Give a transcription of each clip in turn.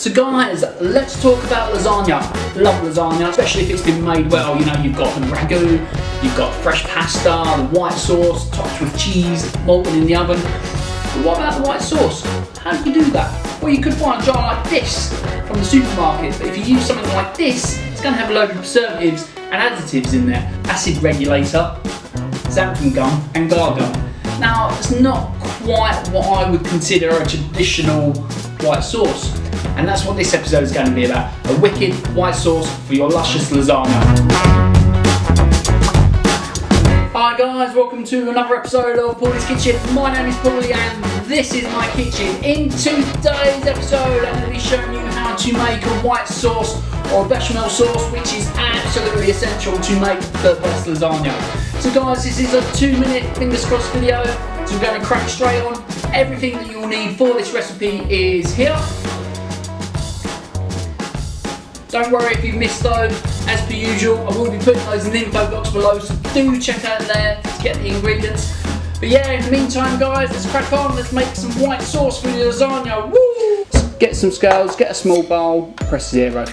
So guys, let's talk about lasagna. Love lasagna, especially if it's been made well. You know, you've got the ragu, you've got fresh pasta, the white sauce, topped with cheese, molten in the oven. But what about the white sauce? How do you do that? Well, you could buy a jar like this from the supermarket, but if you use something like this, it's going to have a load of preservatives and additives in there. Acid regulator, xanthan gum and guar gum. Now, it's not quite what I would consider a traditional white sauce. And that's what this episode is going to be about. A wicked white sauce for your luscious lasagna. Hi guys, welcome to another episode of Paulie's Kitchen. My name is Paulie and this is my kitchen. In today's episode, I'm going to be showing you how to make a white sauce or a bechamel sauce, which is absolutely essential to make the best lasagna. So guys, this is a 2-minute fingers crossed video, so we're going to crack straight on. Everything that you'll need for this recipe is here. Don't worry if you've missed those, as per usual, I will be putting those in the info box below, so do check out there to get the ingredients. But yeah, in the meantime guys, let's crack on, let's make some white sauce for the lasagna, woo! Get some scales, get a small bowl, press 0.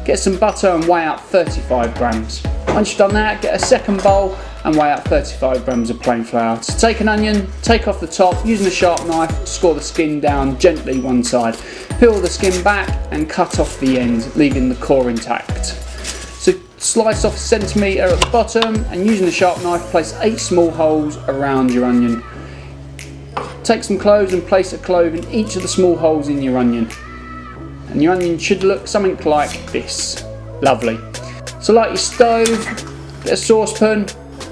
Get some butter and weigh out 35 grams. Once you've done that, get a second bowl and weigh out 35 grams of plain flour. So take an onion, take off the top, using a sharp knife, score the skin down gently one side. Peel the skin back and cut off the end, leaving the core intact. So slice off a centimetre at the bottom and using a sharp knife, place 8 small holes around your onion. Take some cloves and place a clove in each of the small holes in your onion. And your onion should look something like this. Lovely. So light your stove, get a saucepan,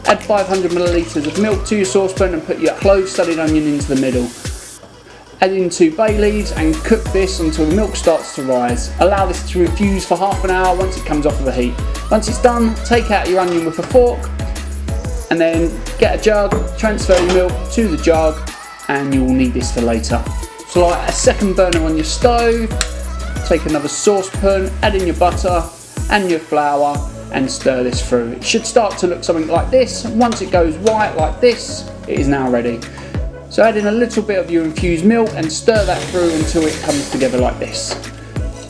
add 500 millilitres of milk to your saucepan and put your clove studded onion into the middle. Add in 2 bay leaves and cook this until the milk starts to rise. Allow this to infuse for half an hour once it comes off of the heat. Once it's done, take out your onion with a fork and then get a jug, transfer your milk to the jug, and you will need this for later. So light a second burner on your stove, take another saucepan, add in your butter and your flour and stir this through. It should start to look something like this. Once it goes white like this, it is now ready. So add in a little bit of your infused milk and stir that through until it comes together like this.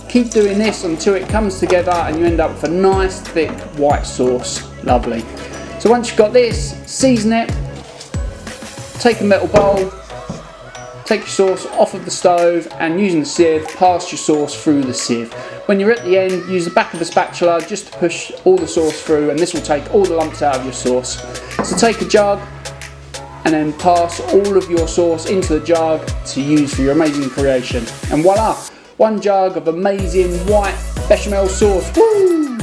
Keep doing this until it comes together and you end up with a nice thick white sauce. Lovely. So once you've got this, season it, take a metal bowl, take your sauce off of the stove and using the sieve, pass your sauce through the sieve. When you're at the end, use the back of a spatula just to push all the sauce through and this will take all the lumps out of your sauce. So take a jug and then pass all of your sauce into the jug to use for your amazing creation. And voila, 1 jug of amazing white bechamel sauce. Woo!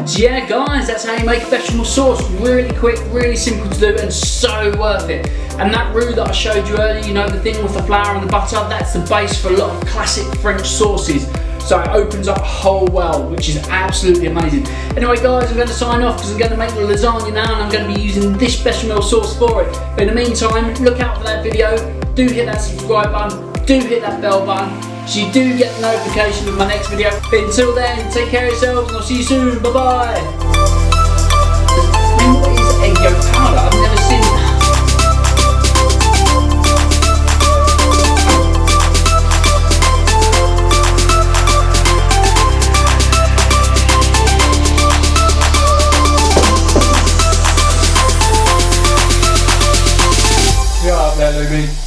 So yeah guys, that's how you make a bechamel sauce. Really quick, really simple to do and so worth it. And that roux that I showed you earlier, you know, the thing with the flour and the butter, that's the base for a lot of classic French sauces. So it opens up a whole world, which is absolutely amazing. Anyway guys, I'm going to sign off because I'm going to make the lasagna now and I'm going to be using this bechamel sauce for it. But in the meantime, look out for that video, do hit that subscribe button, do hit that bell button, so you do get the notification of my next video. But until then, take care of yourselves and I'll see you soon, bye bye. What is egg yolk powder? I've never seen that. Yeah, baby.